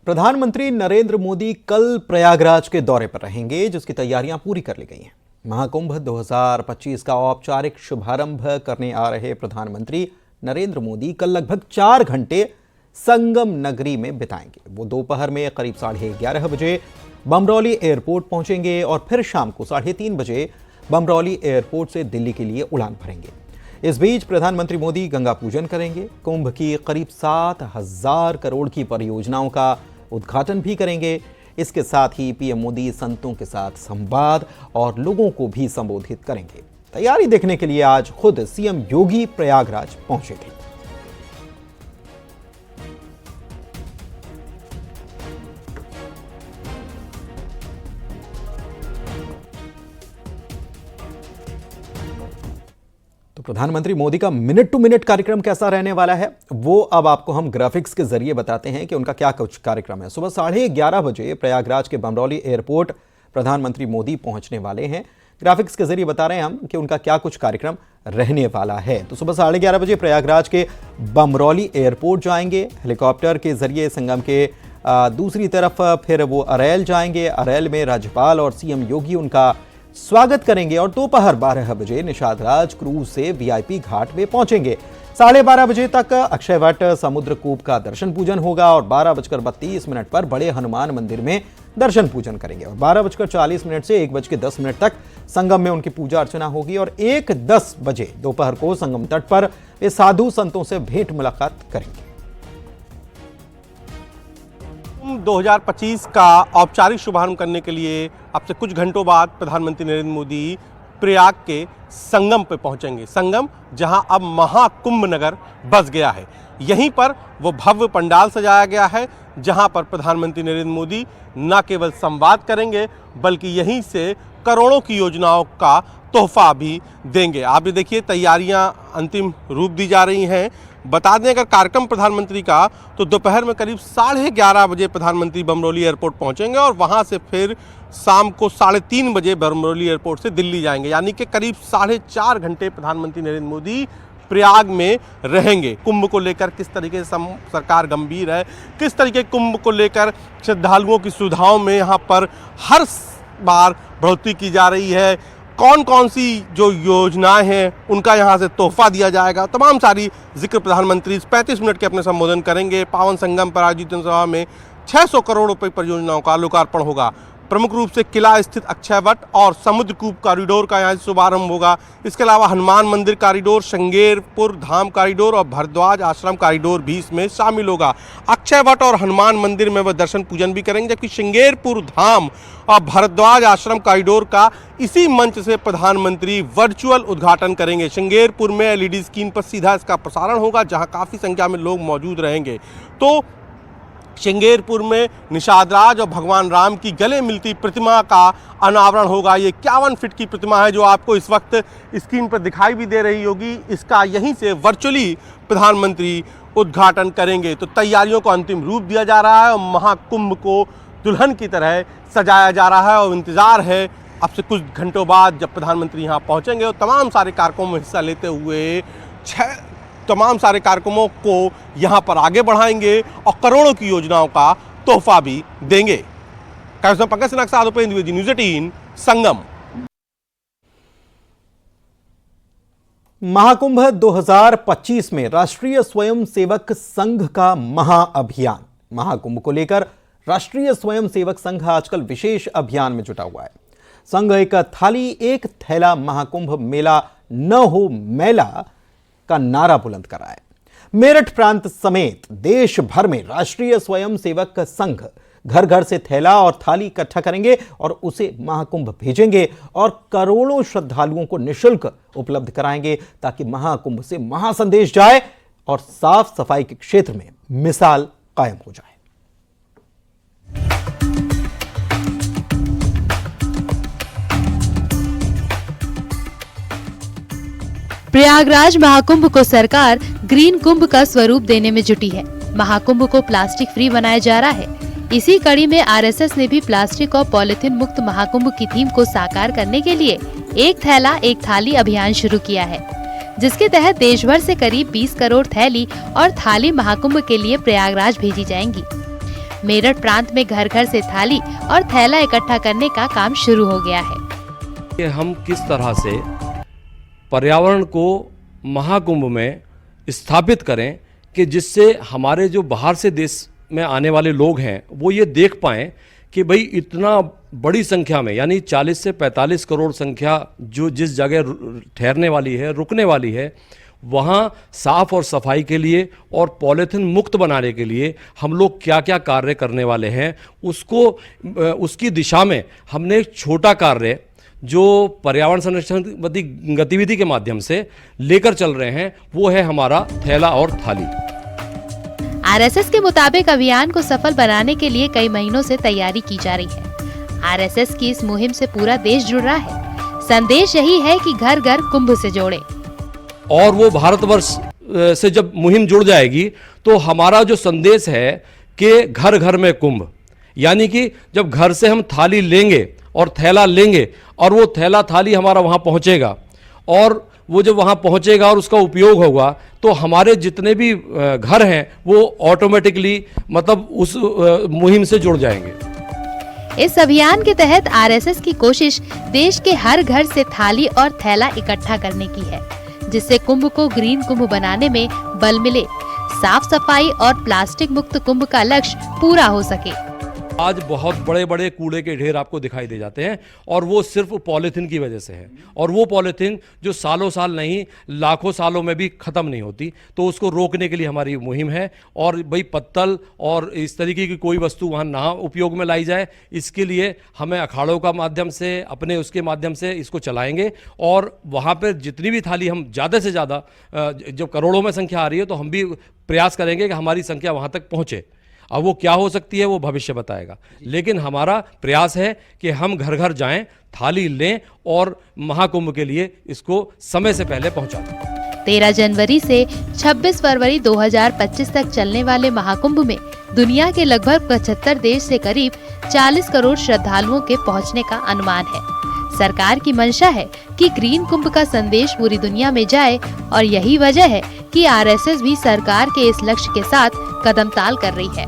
प्रधानमंत्री नरेंद्र मोदी कल प्रयागराज के दौरे पर रहेंगे, जिसकी तैयारियां पूरी कर ली गई हैं। महाकुंभ 2025 का औपचारिक शुभारंभ करने आ रहे प्रधानमंत्री नरेंद्र मोदी कल लगभग 4 घंटे संगम नगरी में बिताएंगे। वो दोपहर में करीब 11:30 बजे बमरौली एयरपोर्ट पहुंचेंगे और फिर शाम को 3:30 बजे बमरौली एयरपोर्ट से दिल्ली के लिए उड़ान भरेंगे। इस बीच प्रधानमंत्री मोदी गंगा पूजन करेंगे, कुंभ की करीब 7,000 करोड़ की परियोजनाओं का उद्घाटन भी करेंगे। इसके साथ ही पीएम मोदी संतों के साथ संवाद और लोगों को भी संबोधित करेंगे। तैयारी देखने के लिए आज खुद सीएम योगी प्रयागराज पहुंचे थे। तो प्रधानमंत्री मोदी का मिनट टू मिनट कार्यक्रम कैसा रहने वाला है, वो अब आपको हम ग्राफिक्स के जरिए बताते हैं कि उनका क्या कुछ कार्यक्रम है। सुबह 11:30 बजे प्रयागराज के बमरौली एयरपोर्ट प्रधानमंत्री मोदी पहुंचने वाले हैं। ग्राफिक्स के जरिए बता रहे हैं हम कि उनका क्या कुछ कार्यक्रम रहने वाला है। तो सुबह 11:30 बजे प्रयागराज के बमरौली एयरपोर्ट जाएंगे, हेलीकॉप्टर के जरिए संगम के दूसरी तरफ फिर वो अरैल जाएंगे। अरैल में राज्यपाल और सीएम योगी उनका स्वागत करेंगे और दोपहर 12 बजे निषाद राज क्रूज से वीआईपी घाट में पहुंचेंगे। 12:30 बजे तक अक्षय वट समुद्र कूप का दर्शन पूजन होगा और 12:32 पर बड़े हनुमान मंदिर में दर्शन पूजन करेंगे और 12:40 से 1:10 तक संगम में उनकी पूजा अर्चना होगी और 1:10 बजे दोपहर को संगम तट पर वे साधु संतों से भेंट मुलाकात करेंगे। 2025 का औपचारिक शुभारंभ करने के लिए अब से कुछ घंटों बाद प्रधानमंत्री नरेंद्र मोदी प्रयाग के संगम पे पहुंचेंगे। संगम जहां अब महाकुंभ नगर बस गया है, यहीं पर वो भव्य पंडाल सजाया गया है जहां पर प्रधानमंत्री नरेंद्र मोदी न केवल संवाद करेंगे बल्कि यहीं से करोड़ों की योजनाओं का तोहफा भी देंगे। आप ये देखिए, तैयारियां अंतिम रूप दी जा रही हैं। बता दें, अगर कार्यक्रम प्रधानमंत्री का तो दोपहर में करीब 11:30 बजे प्रधानमंत्री बमरौली एयरपोर्ट पहुंचेंगे और वहां से फिर शाम को 3:30 बजे बमरौली एयरपोर्ट से दिल्ली जाएंगे। यानी कि करीब 4.5 घंटे प्रधानमंत्री नरेंद्र मोदी प्रयाग में रहेंगे। कुंभ को लेकर किस तरीके से सरकार गंभीर है, किस तरीके कुंभ को लेकर श्रद्धालुओं की सुविधाओं में यहाँ पर हर बार बढ़ोतरी की जा रही है, कौन कौन सी जो योजनाएं हैं उनका यहाँ से तोहफा दिया जाएगा, तमाम सारी जिक्र प्रधानमंत्री 35 मिनट के अपने संबोधन करेंगे। पावन संगम पर आयोजित जनसभा में 600 करोड़ रुपए परियोजनाओं का लोकार्पण होगा। प्रमुख रूप से किला स्थित अक्षय वट और समुद्र कूप कॉरिडोर का यहाँ से शुभारंभ होगा। इसके अलावा हनुमान मंदिर कॉरिडोर, श्रृंगेरपुर धाम कॉरिडोर और भरद्वाज आश्रम कॉरिडोर भी इसमें शामिल होगा। अक्षय वट और हनुमान मंदिर में वह दर्शन पूजन भी करेंगे, जबकि श्रृंगेरपुर धाम और भरद्वाज आश्रम कॉरिडोर का इसी मंच से प्रधानमंत्री वर्चुअल उद्घाटन करेंगे। श्रृंगेरपुर में एलईडी स्क्रीन पर सीधा इसका प्रसारण होगा, जहाँ काफ़ी संख्या में लोग मौजूद रहेंगे। तो श्रृंगेरपुर में निषाद राज और भगवान राम की गले मिलती प्रतिमा का अनावरण होगा। ये 51 फीट की प्रतिमा है जो आपको इस वक्त स्क्रीन पर दिखाई भी दे रही होगी। इसका यहीं से वर्चुअली प्रधानमंत्री उद्घाटन करेंगे। तो तैयारियों को अंतिम रूप दिया जा रहा है और महाकुंभ को दुल्हन की तरह सजाया जा रहा है और इंतज़ार है अब से कुछ घंटों बाद जब प्रधानमंत्री यहाँ पहुँचेंगे और तमाम सारे कार्यक्रमों में हिस्सा लेते हुए तमाम सारे कार्यक्रमों को यहाँ पर आगे बढ़ाएंगे और करोड़ों की योजनाओं का तोहफा भी देंगे। पंकज सिन्हा के साथ उपेंद्र द्विवेदी, न्यूज़ 18 संगम। महाकुंभ 2025 में राष्ट्रीय स्वयंसेवक संघ का महाअभियान। महाकुंभ को लेकर राष्ट्रीय स्वयंसेवक संघ आजकल विशेष अभियान में जुटा हुआ है। संघ एक थाली एक थैला महाकुंभ मेला न हो मैला का नारा बुलंद कर रहा है। मेरठ प्रांत समेत देश भर में राष्ट्रीय स्वयंसेवक संघ घर घर से थैला और थाली इकट्ठा करेंगे और उसे महाकुंभ भेजेंगे और करोड़ों श्रद्धालुओं को निःशुल्क उपलब्ध कराएंगे ताकि महाकुंभ से महासंदेश जाए और साफ सफाई के क्षेत्र में मिसाल कायम हो जाए। प्रयागराज महाकुंभ को सरकार ग्रीन कुंभ का स्वरूप देने में जुटी है। महाकुंभ को प्लास्टिक फ्री बनाया जा रहा है। इसी कड़ी में आरएसएस ने भी प्लास्टिक और पॉलिथीन मुक्त महाकुंभ की थीम को साकार करने के लिए एक थैला एक थाली अभियान शुरू किया है, जिसके तहत देश भर से करीब 20 करोड़ थैली और थाली महाकुंभ के लिए प्रयागराज भेजी जाएंगी। मेरठ प्रांत में घर घर से थाली और थैला इकट्ठा करने का काम शुरू हो गया है। कि हम किस तरह से पर्यावरण को महाकुंभ में स्थापित करें कि जिससे हमारे जो बाहर से देश में आने वाले लोग हैं वो ये देख पाएं कि भाई इतना बड़ी संख्या में, यानी 40 से 45 करोड़ संख्या जो जिस जगह ठहरने वाली है, रुकने वाली है, वहाँ साफ और सफाई के लिए और पॉलीथीन मुक्त बनाने के लिए हम लोग क्या क्या कार्य करने वाले हैं, उसकी दिशा में हमने एक छोटा कार्य जो पर्यावरण संरक्षण गतिविधि के माध्यम से लेकर चल रहे हैं, वो है हमारा थैला और थाली। आरएसएस के मुताबिक अभियान को सफल बनाने के लिए कई महीनों से तैयारी की जा रही है। आरएसएस की इस मुहिम से पूरा देश जुड़ रहा है। संदेश यही है कि घर घर कुंभ से जोड़े। और वो भारतवर्ष से जब मुहिम जुड़ जाएगी तो हमारा जो संदेश है कि घर घर में कुंभ, यानी कि जब घर से हम थाली लेंगे और थैला लेंगे और वो थैला थाली हमारा वहाँ पहुँचेगा और वो जब वहाँ पहुँचेगा और उसका उपयोग होगा तो हमारे जितने भी घर हैं वो ऑटोमेटिकली मतलब उस मुहिम से जुड़ जाएंगे। इस अभियान के तहत आरएसएस की कोशिश देश के हर घर से थाली और थैला इकट्ठा करने की है, जिससे कुंभ को ग्रीन कुंभ बनाने में बल मिले, साफ सफाई और प्लास्टिक मुक्त कुंभ का लक्ष्य पूरा हो सके। आज बहुत बड़े बड़े कूड़े के ढेर आपको दिखाई दे जाते हैं और वो सिर्फ पॉलीथीन की वजह से है, और वो पॉलीथीन जो सालों साल नहीं लाखों सालों में भी ख़त्म नहीं होती, तो उसको रोकने के लिए हमारी मुहिम है। और भाई पत्तल और इस तरीके की कोई वस्तु वहाँ ना उपयोग में लाई जाए, इसके लिए हमें अखाड़ों का माध्यम से, अपने उसके माध्यम से इसको चलाएंगे। और वहाँ पर जितनी भी थाली हम ज़्यादा से ज़्यादा, जब करोड़ों में संख्या आ रही है तो हम भी प्रयास करेंगे कि हमारी संख्या वहाँ तक पहुँचे। अब वो क्या हो सकती है वो भविष्य बताएगा, लेकिन हमारा प्रयास है कि हम घर घर जाएं, थाली लें और महाकुंभ के लिए इसको समय से पहले पहुंचा दें। 13 जनवरी से 26 फरवरी 2025 तक चलने वाले महाकुंभ में दुनिया के लगभग 75 देश से करीब 40 करोड़ श्रद्धालुओं के पहुंचने का अनुमान है। सरकार की मंशा है कि ग्रीन कुंभ का संदेश पूरी दुनिया में जाए और यही वजह है कि आरएसएस भी सरकार के इस लक्ष्य के साथ कदम ताल कर रही है।